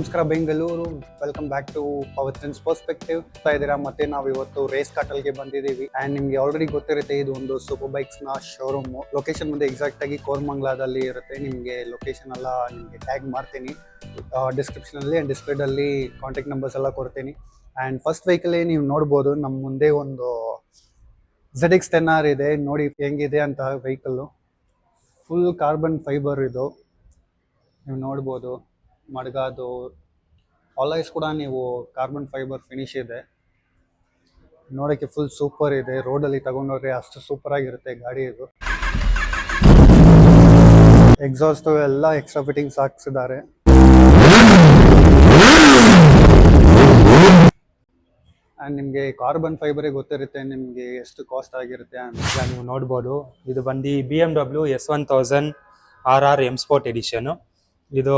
ನಮಸ್ಕಾರ Bengaluru. Welcome back to ಪವರ್ಟನ್ಸ್ perspective. ಇದ್ದೀರಾ ಮತ್ತೆ ನಾವು ಇವತ್ತು ರೇಸ್ ಕಾಟಲ್ಗೆ ಬಂದಿದ್ದೀವಿ. ಅಂಡ್ ನಿಮ್ಗೆ ಆಲ್ರೆಡಿ ಗೊತ್ತಿರುತ್ತೆ, ಇದು ಒಂದು ಸೂಪರ್ ಬೈಕ್ಸ್ ನ ಶೋರೂಮ್. ಲೊಕೇಶನ್ ಮುಂದೆ ಎಕ್ಸಾಕ್ಟ್ ಆಗಿ ಕೋರಮಂಗಲದಲ್ಲಿ ಇರುತ್ತೆ. ನಿಮ್ಗೆ ಲೊಕೇಶನ್ ಎಲ್ಲ ನಿಮ್ಗೆ ಟ್ಯಾಗ್ ಮಾಡ್ತೀನಿ ಡಿಸ್ಕ್ರಿಪ್ಷನ್ ಅಲ್ಲಿ ಅಂಡ್ ಡಿಸ್ಪ್ಲೇ ಅಲ್ಲಿ ಕಾಂಟ್ಯಾಕ್ಟ್ ನಂಬರ್ಸ್ ಎಲ್ಲ ಕೊಡ್ತೀನಿ. ಅಂಡ್ ಫಸ್ಟ್ ವೆಹಿಕಲ್ ನೀವು ನೋಡ್ಬೋದು, ನಮ್ಮ ಮುಂದೆ ಒಂದು ZX10R ಇದೆ. ನೋಡಿ ಹೆಂಗಿದೆ ಅಂತ ವೆಹಿಕಲ್. ಫುಲ್ ಕಾರ್ಬನ್ ಫೈಬರ್ ಇದು, ನೀವು ನೋಡ್ಬೋದು. ಮಡ್ಗಾದು ಆಲಾಯ್ಸ್ ಕೂಡ ನೀವು ಕಾರ್ಬನ್ ಫೈಬರ್ ಫಿನಿಶ್ ಇದೆ. ನೋಡೋಕ್ಕೆ ಫುಲ್ ಸೂಪರ್ ಇದೆ. ರೋಡಲ್ಲಿ ತಗೊಂಡೋದ್ರೆ ಅಷ್ಟು ಸೂಪರ್ ಆಗಿರುತ್ತೆ ಗಾಡಿ ಇದು. ಎಕ್ಸಾಸ್ಟ್ ಎಲ್ಲ ಎಕ್ಸ್ಟ್ರಾ ಫಿಟ್ಟಿಂಗ್ಸ್ ಹಾಕ್ಸಿದ್ದಾರೆ. ಆ್ಯಂಡ್ ನಿಮಗೆ ಕಾರ್ಬನ್ ಫೈಬರೇ ಗೊತ್ತಿರುತ್ತೆ ನಿಮಗೆ ಎಷ್ಟು ಕಾಸ್ಟ್ ಆಗಿರುತ್ತೆ ಅಂತ ನೀವು ನೋಡ್ಬೋದು. ಇದು ಬಂದು BMW S1000 RR M Sport edition. ಇದು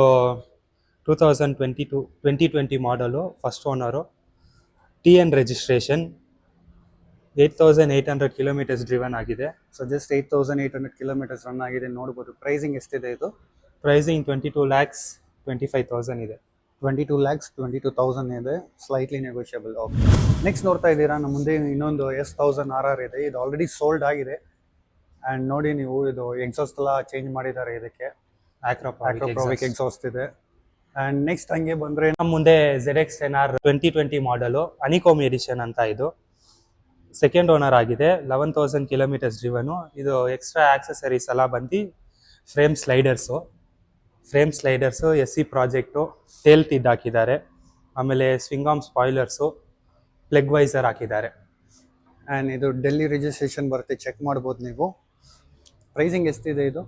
2020 ಮಾಡಲು, first owner, TN registration, 8800 kilometres driven ಆಗಿದೆ. ಸೊ ಜಸ್ಟ್ 8800 ಕಿಲೋಮೀಟರ್ಸ್ ರನ್ ಆಗಿದೆ. ನೋಡ್ಬೋದು. ಪ್ರೈಸಿಂಗ್ ಎಷ್ಟಿದೆ ಇದು? ಪ್ರೈಸಿಂಗ್ 22,25,000 ಇದೆ. 22,22,000 ಇದೆ. Slightly negotiable. ಓಕೆ, ನೆಕ್ಸ್ಟ್ ನೋಡ್ತಾ ಇದ್ದೀರಾ, ನಮ್ಮ ಮುಂದೆ ಇನ್ನೊಂದು S1000 RR ಇದೆ. ಇದು ಆಲ್ರೆಡಿ ಸೋಲ್ಡ್ ಆಗಿದೆ. ಆ್ಯಂಡ್ ನೋಡಿ ನೀವು, ಇದು ಎಕ್ಸಾಸ್ಟ್ ಎಲ್ಲ ಚೇಂಜ್ ಮಾಡಿದ್ದಾರೆ. ಇದಕ್ಕೆ ಆಕ್ರೋಪ್ರಾವಿಕ್ ಎಕ್ಸಾಸ್ಟ್ ಇದೆ. ಆ್ಯಂಡ್ ನೆಕ್ಸ್ಟ್ ಹಂಗೆ ಬಂದರೆ ನಮ್ಮ ಮುಂದೆ ZX10R 2020 ಮಾಡಲು ಅನಿಕೋಮ್ ಎಡಿಷನ್ ಅಂತ. ಇದು ಸೆಕೆಂಡ್ ಓನರ್ ಆಗಿದೆ. 11,000 ಕಿಲೋಮೀಟರ್ಸ್ ಡ್ರಿವನು. ಇದು ಎಕ್ಸ್ಟ್ರಾ ಆಕ್ಸೆಸರೀಸ್ ಎಲ್ಲ ಬಂದು ಫ್ರೇಮ್ ಸ್ಲೈಡರ್ಸು, SC ಪ್ರಾಜೆಕ್ಟು, ಟೇಲ್ ಟಿಡ್ ಹಾಕಿದ್ದಾರೆ. ಆಮೇಲೆ ಸ್ವಿಂಗಾಮ್ ಸ್ಪಾಯ್ಲರ್ಸು, ಪ್ಲೆಗ್ ವೈಸರ್ ಹಾಕಿದ್ದಾರೆ. ಆ್ಯಂಡ್ ಇದು ಡೆಲ್ಲಿ ರಿಜಿಸ್ಟ್ರೇಷನ್ ಬರುತ್ತೆ, ಚೆಕ್ ಮಾಡ್ಬೋದು ನೀವು. ಪ್ರೈಸಿಂಗ್ ಎಷ್ಟಿದೆ ಇದು?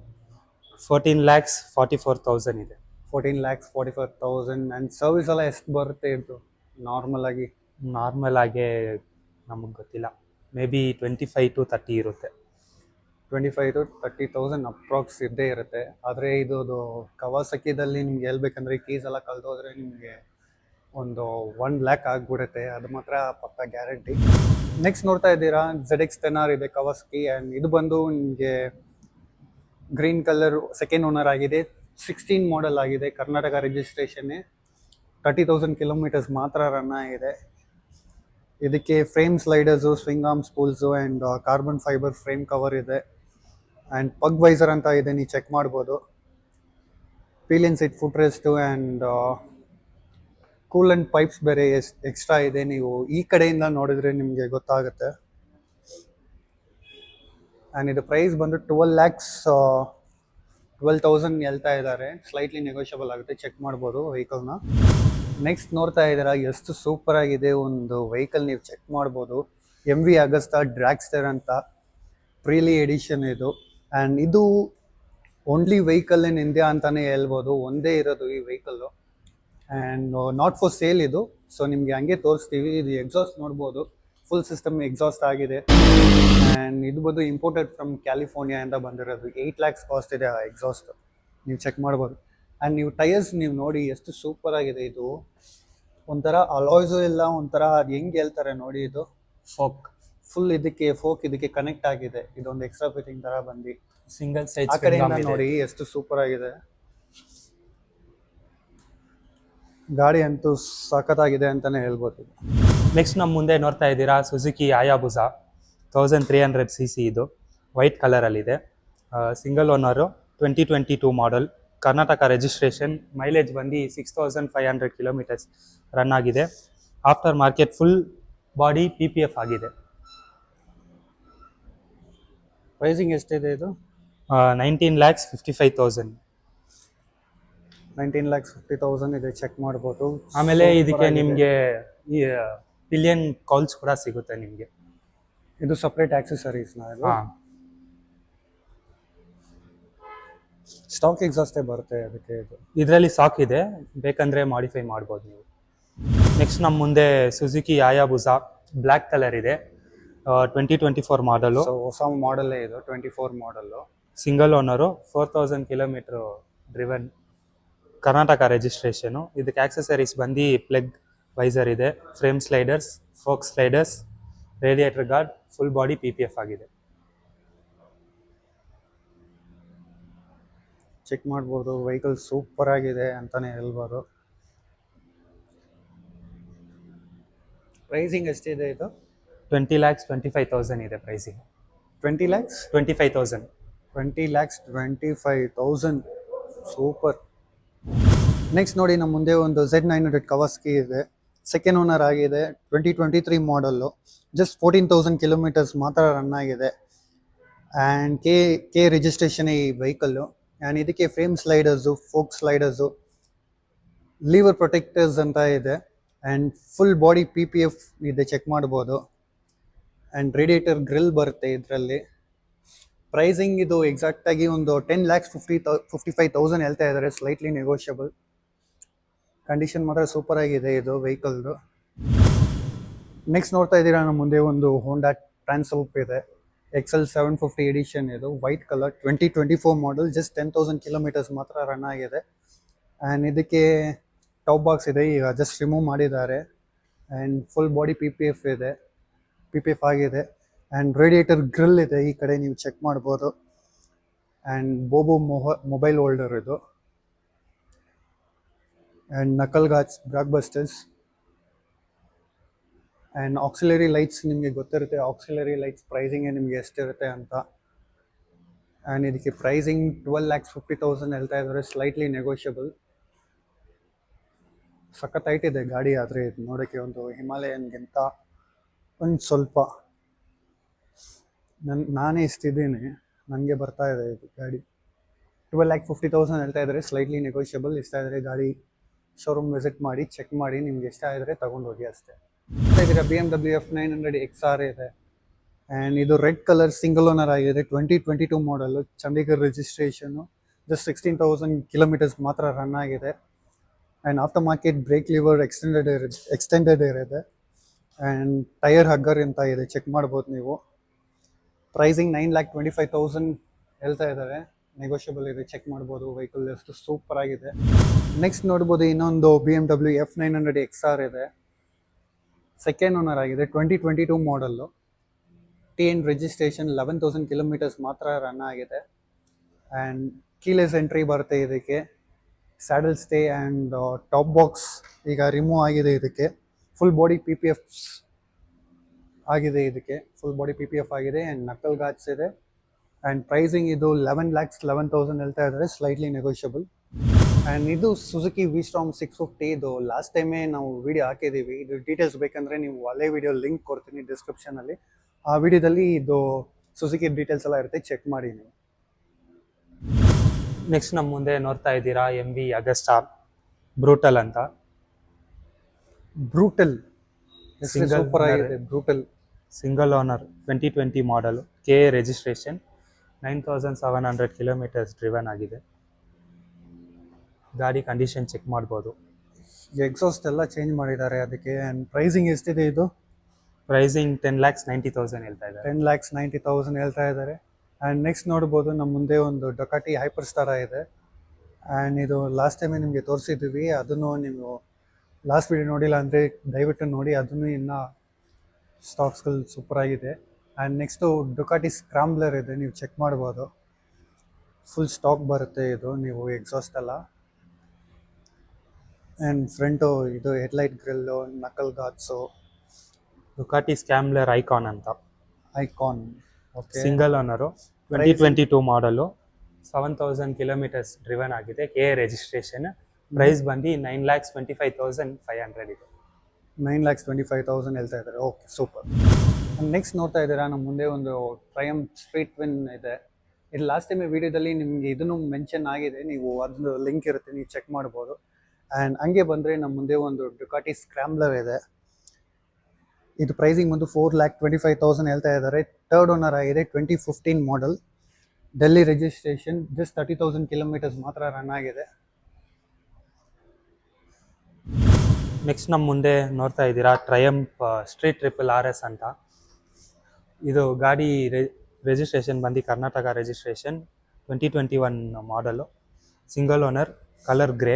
14,44,000 ಇದೆ. 14,44,000. ಆ್ಯಂಡ್ ಸರ್ವಿಸ್ ಎಲ್ಲ ಎಷ್ಟು ಬರುತ್ತೆ ಇದು ನಾರ್ಮಲ್ ಆಗಿ? ನಮಗೆ ಗೊತ್ತಿಲ್ಲ, ಮೇ ಬಿ 25 to 30 ಇರುತ್ತೆ. 25 to 30,000 ಅಪ್ರಾಕ್ಸ್ ಇದ್ದೇ ಇರುತ್ತೆ. ಆದರೆ ಇದು ಕವಾಸಕಿದಲ್ಲಿ ನಿಮ್ಗೆ ಹೇಳ್ಬೇಕಂದ್ರೆ ಕೀಸ್ ಎಲ್ಲ ಕಳೆದೋದ್ರೆ ನಿಮಗೆ ಒಂದು 1 lakh ಆಗಿಬಿಡುತ್ತೆ. ಅದು ಮಾತ್ರ ಪಕ್ಕ ಗ್ಯಾರಂಟಿ. ನೆಕ್ಸ್ಟ್ ನೋಡ್ತಾ ಇದ್ದೀರಾ, ZX10R ಇದೆ ಕವಾಸಕಿ. ಆ್ಯಂಡ್ ಇದು ಬಂದು ನಿಮಗೆ ಗ್ರೀನ್ ಕಲರ್, ಸೆಕೆಂಡ್ ಓನರ್ ಆಗಿದೆ. 16 ಮಾಡೆಲ್ ಆಗಿದೆ. ಕರ್ನಾಟಕ ರಿಜಿಸ್ಟ್ರೇಷನ್ನೇ. 30,000 ಕಿಲೋಮೀಟರ್ಸ್ ಮಾತ್ರ ರನ್ ಆಗಿದೆ. ಇದಕ್ಕೆ frame sliders, swing arm spools and carbon fibre frame cover ಇದೆ. ಆ್ಯಂಡ್ ಪಗ್ ವೈಸರ್ ಅಂತ ಇದೆ, ನೀವು ಚೆಕ್ ಮಾಡ್ಬೋದು. Pillion seat foot rest and coolant pipes ಬೇರೆ ಎಕ್ಸ್ಟ್ರಾ ಇದೆ. ನೀವು ಈ ಕಡೆಯಿಂದ ನೋಡಿದ್ರೆ ನಿಮಗೆ ಗೊತ್ತಾಗುತ್ತೆ. ಆ್ಯಂಡ್ ಇದು ಪ್ರೈಸ್ ಬಂದು 12,000 ಹೇಳ್ತಾ ಇದ್ದಾರೆ. ಸ್ಲೈಟ್ಲಿ ನೆಗೋಷಿಯಬಲ್ ಆಗುತ್ತೆ, ಚೆಕ್ ಮಾಡ್ಬೋದು ವೆಹಿಕಲ್ನ. ನೆಕ್ಸ್ಟ್ ನೋಡ್ತಾ ಇದ್ದೀರಾ, ಎಷ್ಟು ಸೂಪರ್ ಆಗಿದೆ ಒಂದು ವೆಹಿಕಲ್, ನೀವು ಚೆಕ್ ಮಾಡ್ಬೋದು. MV ಅಗಸ್ಟಾ ಡ್ರ್ಯಾಗ್ಸ್ಟರ್ ಅಂತ ಪ್ರೀಲಿ ಎಡಿಷನ್ ಇದು. ಆ್ಯಂಡ್ ಇದು ಓನ್ಲಿ ವೆಹಿಕಲ್ ಇನ್ ಇಂಡಿಯಾ ಅಂತಲೇ ಹೇಳ್ಬೋದು. ಒಂದೇ ಇರೋದು ಈ vehicle. And not for sale ಇದು. ಸೊ ನಿಮಗೆ ಹಂಗೆ ತೋರಿಸ್ತೀವಿ. ಇದು ಎಕ್ಸಾಸ್ಟ್ ನೋಡ್ಬೋದು, ಫುಲ್ ಸಿಸ್ಟಮ್ ಎಕ್ಸಾಸ್ಟ್ ಆಗಿದೆ. ಆ್ಯಂಡ್ ಇದು ಬಂದು ಇಂಪೋರ್ಟೆಡ್ ಫ್ರಮ್ ಕ್ಯಾಲಿಫೋರ್ನಿಯಾ ಅಂತ ಬಂದಿರೋದು. 8 lakhs ಕಾಸ್ಟ್ ಇದೆ ಆ ಎಕ್ಸಾಸ್ಟ್, ನೀವು ಚೆಕ್ ಮಾಡ್ಬೋದು. ಆ್ಯಂಡ್ ನೀವು ಟೈರ್ಸ್ ನೀವು ನೋಡಿ ಎಷ್ಟು ಸೂಪರ್ ಆಗಿದೆ. ಇದು ಒಂಥರ ಅಲಾಯ್ಸು ಇಲ್ಲ, ಒಂಥರ ಅದು ಹೆಂಗೆ ಹೇಳ್ತಾರೆ ನೋಡಿ, ಇದು ಫೋಕ್ ಫುಲ್ ಇದಕ್ಕೆ ಕನೆಕ್ಟ್ ಆಗಿದೆ. ಇದೊಂದು ಎಕ್ಸ್ಟ್ರಾ ಫಿಟ್ಟಿಂಗ್ ಥರ ಬಂದು ಸಿಂಗಲ್ ಸೈಡ್ ಆ ಕಡೆಯಿಂದ ನೋಡಿ ಎಷ್ಟು ಸೂಪರ್ ಆಗಿದೆ. ಗಾಡಿ ಅಂತೂ ಸಖತ್ತಾಗಿದೆ ಅಂತಲೇ ಹೇಳ್ಬೋದು. ನೆಕ್ಸ್ಟ್ ನಮ್ಮ ಮುಂದೆ ನೋಡ್ತಾ ಇದ್ದೀರಾ, ಸುಜುಕಿ ಹಾಯಾಬುಸಾ 1300cc. ಇದು ವೈಟ್ ಕಲರಲ್ಲಿದೆ. Single owner, 2022 model, Karnataka registration. Mileage ಬಂದು 6,500 ಕಿಲೋಮೀಟರ್ಸ್ ರನ್ ಆಗಿದೆ. After market full body PPF ಆಗಿದೆ. ಪ್ರೈಸಿಂಗ್ ಎಷ್ಟಿದೆ ಇದು? 19,55,000. 19,50,000 ಇದೆ, ಚೆಕ್ ಮಾಡ್ಬೋದು. ಆಮೇಲೆ ಇದಕ್ಕೆ ನಿಮಗೆ ಈ ಪಿಲಿಯನ್ ಕೌಲ್ಸ್ ಕೂಡ ಸಿಗುತ್ತೆ ನಿಮಗೆ. ಇದು ಸಪ್ರೇಟ್ ಆಕ್ಸೆಸರೀಸ್ನ ಇದು? ಸ್ಟಾಕ್ ಎಕ್ಸಾಸ್ಟೇ ಬರುತ್ತೆ ಅದಕ್ಕೆ. ಇದರಲ್ಲಿ ಸ್ಟಾಕ್ ಇದೆ, ಬೇಕಂದರೆ ಮಾಡಿಫೈ ಮಾಡ್ಬೋದು ನೀವು. ನೆಕ್ಸ್ಟ್ ನಮ್ಮ ಮುಂದೆ ಸುಜುಕಿ ಹಾಯಾಬುಸಾ ಬ್ಲ್ಯಾಕ್ ಕಲರ್ ಇದೆ. 2024 ಮಾಡಲು. ಸೊ ಹೊಸ ಮಾಡಲ್ಲೇ ಇದು, 24 model. Single owner, 4,000 kilometre driven, Karnataka registration. ಇದಕ್ಕೆ ಆಕ್ಸೆಸರೀಸ್ ಬಂದು ಪ್ಲೆಗ್ ವೈಸರ್ ಇದೆ, frame sliders, fork sliders, radiator guard, full body PPF ಆಗಿದೆ. ಚೆಕ್ ಮಾಡ್ಬೋದು. ವೆಹಿಕಲ್ ಸೂಪರ್ ಆಗಿದೆ ಅಂತಲೇ ಹೇಳ್ಬೋದು. ಪ್ರೈಸಿಂಗ್ ಎಷ್ಟಿದೆ ಇದು? 20,25,000 ಇದೆ ಪ್ರೈಸಿಂಗ್. 20 ಲ್ಯಾಕ್ಸ್ 25,000. 20,25,000. ಸೂಪರ್. ನೆಕ್ಸ್ಟ್ ನೋಡಿ, ನಮ್ಮ ಮುಂದೆ ಒಂದು Z900 ಕವಾಸ್ಕಿ ಇದೆ. ಸೆಕೆಂಡ್ ಓನರ್ ಆಗಿದೆ, 2023 ಮಾಡಲ್ಲು. ಜಸ್ಟ್ 14,000 ಕಿಲೋಮೀಟರ್ಸ್ ಮಾತ್ರ ರನ್ ಆಗಿದೆ. ಆ್ಯಂಡ್ ಕೆ ರಿಜಿಸ್ಟ್ರೇಷನ್ ಈ ವೆಹಿಕಲ್ಲು. ಆ್ಯಂಡ್ ಇದಕ್ಕೆ ಫ್ರೇಮ್ ಸ್ಲೈಡರ್ಸು, ಫೋಕ್ ಸ್ಲೈಡರ್ಸು, ಲೀವರ್ ಪ್ರೊಟೆಕ್ಟರ್ಸ್ ಅಂತ ಇದೆ. ಆ್ಯಂಡ್ ಫುಲ್ ಬಾಡಿ PPF ಇದೆ, ಚೆಕ್ ಮಾಡ್ಬೋದು. ಆ್ಯಂಡ್ ರೇಡಿಯೇಟರ್ ಗ್ರಿಲ್ ಬರುತ್ತೆ ಇದರಲ್ಲಿ. ಪ್ರೈಸಿಂಗ್ ಇದು ಎಕ್ಸಾಕ್ಟಾಗಿ ಒಂದು 10,55,000 ಹೇಳ್ತಾ ಇದ್ದಾರೆ, ಸ್ಲೈಟ್ಲಿ ನೆಗೋಷಿಯಬಲ್. ಕಂಡೀಷನ್ ಮಾತ್ರ ಸೂಪರ್ ಆಗಿದೆ ಇದು ವೆಹಿಕಲ್ದು. ನೆಕ್ಸ್ಟ್ ನೋಡ್ತಾ ಇದ್ದೀರಾ, ನಮ್ಮ ಮುಂದೆ ಒಂದು ಹೋಂಡಾ ಟ್ರಾನ್ಸ್ಅಪ್ ಇದೆ. XL 750 ಎಡಿಷನ್ ಇದು, white colour, 2024 model. Just 10,000 kilometres ಮಾತ್ರ ರನ್ ಆಗಿದೆ. ಆ್ಯಂಡ್ ಇದಕ್ಕೆ ಟಾಪ್ ಬಾಕ್ಸ್ ಇದೆ, ಈಗ ಜಸ್ಟ್ ರಿಮೂವ್ ಮಾಡಿದ್ದಾರೆ. ಆ್ಯಂಡ್ ಫುಲ್ ಬಾಡಿ PPF ಇದೆ, PPF ಆಗಿದೆ. ಆ್ಯಂಡ್ ರೇಡಿಯೇಟರ್ ಗ್ರಿಲ್ ಇದೆ, ಈ ಕಡೆ ನೀವು ಚೆಕ್ ಮಾಡ್ಬೋದು. ಆ್ಯಂಡ್ ಬೋಬೋ ಮೊಬೈಲ್ ಹೋಲ್ಡರ್ ಇದು. And knuckle guards Barkbusters. And auxiliary lights ನಿಮಗೆ ಗೊತ್ತಿರುತ್ತೆ, ಆಕ್ಸಿಲರಿ ಲೈಟ್ಸ್ ಪ್ರೈಸಿಂಗೇ ನಿಮಗೆ ಎಷ್ಟಿರುತ್ತೆ ಅಂತ. ಆ್ಯಂಡ್ ಇದಕ್ಕೆ ಪ್ರೈಸಿಂಗ್ 12,50,000 ಹೇಳ್ತಾ ಇದ್ದಾರೆ, ಸ್ಲೈಟ್ಲಿ ನೆಗೋಷಿಯಬಲ್. ಸಖತ್ ಹೈಟ್ ಇದೆ ಗಾಡಿ, ಆದರೆ ಇದು ನೋಡೋಕ್ಕೆ ಒಂದು ಹಿಮಾಲಯನ್ಗಿಂತ ಒಂದು ಸ್ವಲ್ಪ ನಾನೇ ಇಷ್ಟಿದ್ದೀನಿ, ನನಗೆ ಬರ್ತಾ ಇದೆ ಇದು ಗಾಡಿ. 12,50,000 ಹೇಳ್ತಾ ಇದ್ದಾರೆ, ಸ್ಲೈಟ್ಲಿ ನೆಗೋಷಿಯಬಲ್. ಇಷ್ಟ ಆದರೆ ಗಾಡಿ ಶೋರೂಮ್ ವಿಸಿಟ್ ಮಾಡಿ, ಚೆಕ್ ಮಾಡಿ, ನಿಮ್ಗೆ ಇಷ್ಟ ಆದರೆ ತಗೊಂಡು ಹೋಗಿ ಅಷ್ಟೇ. ಇದ್ದೀರಾ BMW F900 XR ಇದೆ. ಆ್ಯಂಡ್ ಇದು ರೆಡ್ ಕಲರ್ ಸಿಂಗಲ್ ಓನರ್ ಆಗಿದೆ, 2022 ಮಾಡಲು, ಚಂಡೀಗಢ ರಿಜಿಸ್ಟ್ರೇಷನು. ಜಸ್ಟ್ 16,000 ಕಿಲೋಮೀಟರ್ಸ್ ಮಾತ್ರ ರನ್ ಆಗಿದೆ. And aftermarket brake lever extended ಇರುತ್ತೆ. ಆ್ಯಂಡ್ ಟೈರ್ ಹಗ್ಗರ್ ಅಂತ ಇದೆ, ಚೆಕ್ ಮಾಡ್ಬೋದು ನೀವು. ಪ್ರೈಸಿಂಗ್ 9,25,000 ಹೇಳ್ತಾ ಇದ್ದಾರೆ, ನೆಗೋಷಿಯಬಲ್ ಇದೆ, ಚೆಕ್ ಮಾಡ್ಬೋದು. ವೆಹಿಕಲ್ ಎಷ್ಟು ಸೂಪರ್ ಆಗಿದೆ. ನೆಕ್ಸ್ಟ್ ನೋಡ್ಬೋದು, ಇನ್ನೊಂದು BMW F900 XR ಇದೆ. ಸೆಕೆಂಡ್ ಓನರ್ ಆಗಿದೆ, 2022 ಮಾಡಲ್ಲು. TN ರಿಜಿಸ್ಟ್ರೇಷನ್, 11,000 ಕಿಲೋಮೀಟರ್ಸ್ ಮಾತ್ರ ರನ್ ಆಗಿದೆ. ಆ್ಯಂಡ್ ಕೀಲೆಸ್ ಎಂಟ್ರಿ ಬರುತ್ತೆ ಇದಕ್ಕೆ. Saddle stay and top box ಈಗ ರಿಮೂವ್ ಆಗಿದೆ ಇದಕ್ಕೆ. ಫುಲ್ ಬಾಡಿ PPF ಆಗಿದೆ ಇದಕ್ಕೆ, ಫುಲ್ ಬಾಡಿ PPF ಆಗಿದೆ. ಆ್ಯಂಡ್ ನಕಲ್ ಗಾಜ್ ಇದೆ. ಆ್ಯಂಡ್ ಪ್ರೈಸಿಂಗ್ ಇದು 11,11,000 ಹೇಳ್ತಾ ಇದ್ದಾರೆ, ಸ್ಲೈಟ್ಲಿ ನೆಗೋಷಿಯಬಲ್. ಆ್ಯಂಡ್ ಇದು ಸುಜುಕಿ V-Strom 650. ಇದು ಲಾಸ್ಟ್ ಟೈಮೇ ನಾವು ವಿಡಿಯೋ ಹಾಕಿದ್ದೀವಿ. ಇದು ಡೀಟೇಲ್ಸ್ ಬೇಕಂದರೆ ನೀವು ಹಳೆ ವಿಡಿಯೋ ಲಿಂಕ್ ಕೊಡ್ತೀನಿ ಡಿಸ್ಕ್ರಿಪ್ಷನಲ್ಲಿ. ಆ ವಿಡಿಯೋದಲ್ಲಿ ಇದು ಸುಜುಕಿ ಡೀಟೇಲ್ಸ್ ಎಲ್ಲ ಇರುತ್ತೆ, ಚೆಕ್ ಮಾಡಿ ನೀವು. ನೆಕ್ಸ್ಟ್ ನಮ್ಮ ಮುಂದೆ ನೋಡ್ತಾ ಇದ್ದೀರಾ MV ಅಗಸ್ಟಾ ಬ್ರೂಟಲ್ ಅಂತ. ಬ್ರೂಟಲ್ Single ಸೂಪರ್ ಆಗಿದೆ, ಬ್ರೂಟಲ್. ಸಿಂಗಲ್ ಓನರ್, 2020 ಮಾಡಲು, KA ರಿಜಿಸ್ಟ್ರೇಷನ್, 9,700 ಕಿಲೋಮೀಟರ್ಸ್ ಡ್ರಿವನ್ ಆಗಿದೆ. ಗಾಡಿ ಕಂಡೀಷನ್ ಚೆಕ್ ಮಾಡ್ಬೋದು. ಎಕ್ಸಾಸ್ಟ್ ಎಲ್ಲ ಚೇಂಜ್ ಮಾಡಿದ್ದಾರೆ ಅದಕ್ಕೆ. ಆ್ಯಂಡ್ ಪ್ರೈಸಿಂಗ್ ಎಷ್ಟಿದೆ ಇದು? ಪ್ರೈಸಿಂಗ್ 10,90,000 ಹೇಳ್ತಾ ಇದ್ದಾರೆ. 10,90,000 ಹೇಳ್ತಾ ಇದ್ದಾರೆ. ಆ್ಯಂಡ್ ನೆಕ್ಸ್ಟ್ ನೋಡ್ಬೋದು, ನಮ್ಮ ಮುಂದೆ ಒಂದು ಡೊಕಾಟಿ ಹೈಪರ್ ಸ್ಟಾರ ಇದೆ. ಆ್ಯಂಡ್ ಇದು ಲಾಸ್ಟ್ ಟೈಮೇ ನಿಮಗೆ ತೋರಿಸಿದ್ದೀವಿ, ಅದನ್ನು ನೀವು ಲಾಸ್ಟ್ ವಿಡಿಯೋ ನೋಡಿಲ್ಲ ಅಂದರೆ ದಯವಿಟ್ಟು ನೋಡಿ, ಅದನ್ನು ಇನ್ನೂ ಸ್ಟಾಕ್ಸ್ಗಳು ಸೂಪರ್ ಆಗಿದೆ. ಆ್ಯಂಡ್ ನೆಕ್ಸ್ಟು ಡೊಕಾಟಿ ಸ್ಕ್ರಾಂಬ್ಲರ್ ಇದೆ, ನೀವು ಚೆಕ್ ಮಾಡ್ಬೋದು. ಫುಲ್ ಸ್ಟಾಕ್ ಬರುತ್ತೆ ಇದು, ನೀವು ಎಕ್ಸಾಸ್ಟ್ ಎಲ್ಲ. ಆ್ಯಂಡ್ ಫ್ರಂಟು ಇದು headlight grill, ನಕಲ್ Ghats. Ducati ಸ್ಕ್ಯಾಮ್ಲರ್ icon ಅಂತ. Icon, okay. ಸಿಂಗಲ್ ಓನರು, 2022 ಮಾಡಲು, 7,000 ಕಿಲೋಮೀಟರ್ಸ್ ಡ್ರಿವನ್ ಆಗಿದೆ. KA registration. ಪ್ರೈಸ್ ಬಂದು 9,25,500 ಇದೆ. 9,25,000 ಹೇಳ್ತಾ ಇದ್ದಾರೆ, ಓಕೆ, ಸೂಪರ್. ನೆಕ್ಸ್ಟ್ ನೋಡ್ತಾ ಇದ್ದೀರಾ, ನಮ್ಮ ಮುಂದೆ ಒಂದು ಟ್ರಯಂಫ್ ಸ್ಟ್ರೀಟ್ ವಿನ್ ಇದೆ. ಇದು ಲಾಸ್ಟ್ ಟೈಮ್ ವಿಡಿಯೋದಲ್ಲಿ ನಿಮಗೆ ಇದನ್ನು ಮೆನ್ಷನ್ ಆಗಿದೆ, ನೀವು ಅದ್ರ ಲಿಂಕ್ ಇರುತ್ತೆ, ನೀವು ಚೆಕ್ ಮಾಡ್ಬೋದು. ಆ್ಯಂಡ್ ಹಂಗೆ ಬಂದರೆ ನಮ್ಮ ಮುಂದೆ ಒಂದು ಡುಕಾಟಿ ಸ್ಕ್ರಾಂಬ್ಲರ್ ಇದೆ. ಇದು ಪ್ರೈಸಿಂಗ್ ಬಂದು 4,25,000 ಹೇಳ್ತಾ ಇದ್ದಾರೆ. ಥರ್ಡ್ ಓನರ್ ಆಗಿದೆ, 2015 ಮಾಡಲ್, ಡೆಲ್ಲಿ ರಿಜಿಸ್ಟ್ರೇಷನ್. ಜಸ್ಟ್ 30,000 ಕಿಲೋಮೀಟರ್ಸ್ ಮಾತ್ರ ರನ್ ಆಗಿದೆ. ನೆಕ್ಸ್ಟ್ ನಮ್ಮ ಮುಂದೆ ನೋಡ್ತಾ ಇದ್ದೀರಾ ಟ್ರಯಂಫ್ ಸ್ಟ್ರೀಟ್ ಟ್ರಿಪಲ್ RS ಅಂತ. ಇದು ಗಾಡಿ ರಿಜಿಸ್ಟ್ರೇಷನ್ ಬಂದು ಕರ್ನಾಟಕ ರಿಜಿಸ್ಟ್ರೇಷನ್, 2021 ಮಾಡಲು, single owner, colour grey,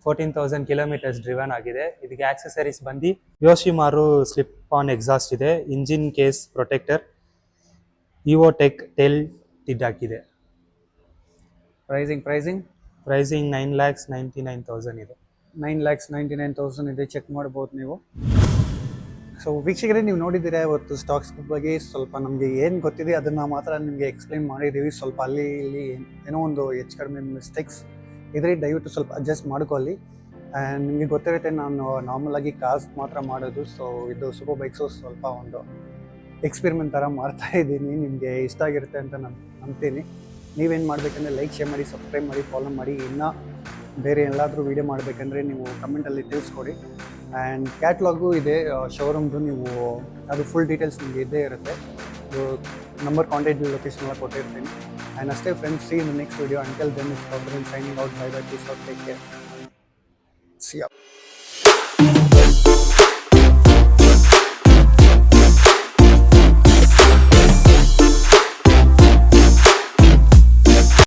14,000 kilometres driven ಆಗಿದೆ. ಇದಕ್ಕೆ ಆಕ್ಸೆಸರೀಸ್ ಬಂದು ಯೋಶಿಮಾರು ಸ್ಲಿಪ್ ಆನ್ ಎಕ್ಸಾಸ್ಟ್ ಇದೆ, engine case protector, Evotech tail tidy ಹಾಕಿದೆ. ಪ್ರೈಸಿಂಗ್ 9,99,000 ಇದೆ. 9,99,000 ಇದೆ, ಚೆಕ್ ಮಾಡ್ಬೋದು ನೀವು. ಸೊ ವೀಕ್ಷಕರೇ, ನೀವು ನೋಡಿದ್ದೀರಾ ಇವತ್ತು ಸ್ಟಾಕ್ಸ್ ಬಗ್ಗೆ ಸ್ವಲ್ಪ ನಮಗೆ ಏನು ಗೊತ್ತಿದೆ ಅದನ್ನು ಮಾತ್ರ ನಿಮಗೆ ಎಕ್ಸ್ಪ್ಲೈನ್ ಮಾಡಿದ್ದೀವಿ. ಸ್ವಲ್ಪ ಅಲ್ಲಿ ಇಲ್ಲಿ ಏನೋ ಒಂದು ಹೆಚ್ಚು ಕಡಿಮೆ ಮಿಸ್ಟೇಕ್ಸ್ ಇದ್ರೆ ದಯವಿಟ್ಟು ಸ್ವಲ್ಪ ಅಡ್ಜಸ್ಟ್ ಮಾಡ್ಕೊಳ್ಳಿ. ಆ್ಯಂಡ್ ನಿಮಗೆ ಗೊತ್ತಿರುತ್ತೆ ನಾನು ನಾರ್ಮಲಾಗಿ ಕಾರ್ಸ್ ಮಾತ್ರ ಮಾಡೋದು. ಸೊ ಇದು ಸೂಪರ್ ಬೈಕ್ಸು ಸ್ವಲ್ಪ ಒಂದು ಎಕ್ಸ್ಪೆರಿಮೆಂಟ್ ಥರ ಮಾಡ್ತಾ ಇದ್ದೀನಿ. ನಿಮಗೆ ಇಷ್ಟ ಆಗಿರುತ್ತೆ ಅಂತ ನಾನು ನಂಬ್ತೀನಿ. ನೀವೇನು ಮಾಡಬೇಕಂದ್ರೆ ಲೈಕ್, ಶೇರ್ ಮಾಡಿ, ಸಬ್ಸ್ಕ್ರೈಬ್ ಮಾಡಿ, ಫಾಲೋ ಮಾಡಿ. ಇನ್ನೂ ಬೇರೆ ಎಲ್ಲಾದರೂ ವೀಡಿಯೋ ಮಾಡಬೇಕಂದ್ರೆ ನೀವು ಕಮೆಂಟಲ್ಲಿ ತಿಳಿಸ್ಕೊಡಿ. ಆ್ಯಂಡ್ ಕ್ಯಾಟ್ಲಾಗು ಇದೆ ಶೋರೂಮ್ದು, ನೀವು ಅದು ಫುಲ್ ಡೀಟೇಲ್ಸ್ ನಿಮಗೆ ಇದ್ದೇ ಇರುತ್ತೆ. ನಂಬರ್, ಕಾಂಟ್ಯಾಕ್ಟ್, ಲೊಕೇಶನ್ ಎಲ್ಲ ಕೊಟ್ಟಿರ್ತೀನಿ. ಆ್ಯಂಡ್ ಅಷ್ಟೇ friends, see in next video. Until then it's Gautam signing out. Bye bye, peace out, take care. See ya.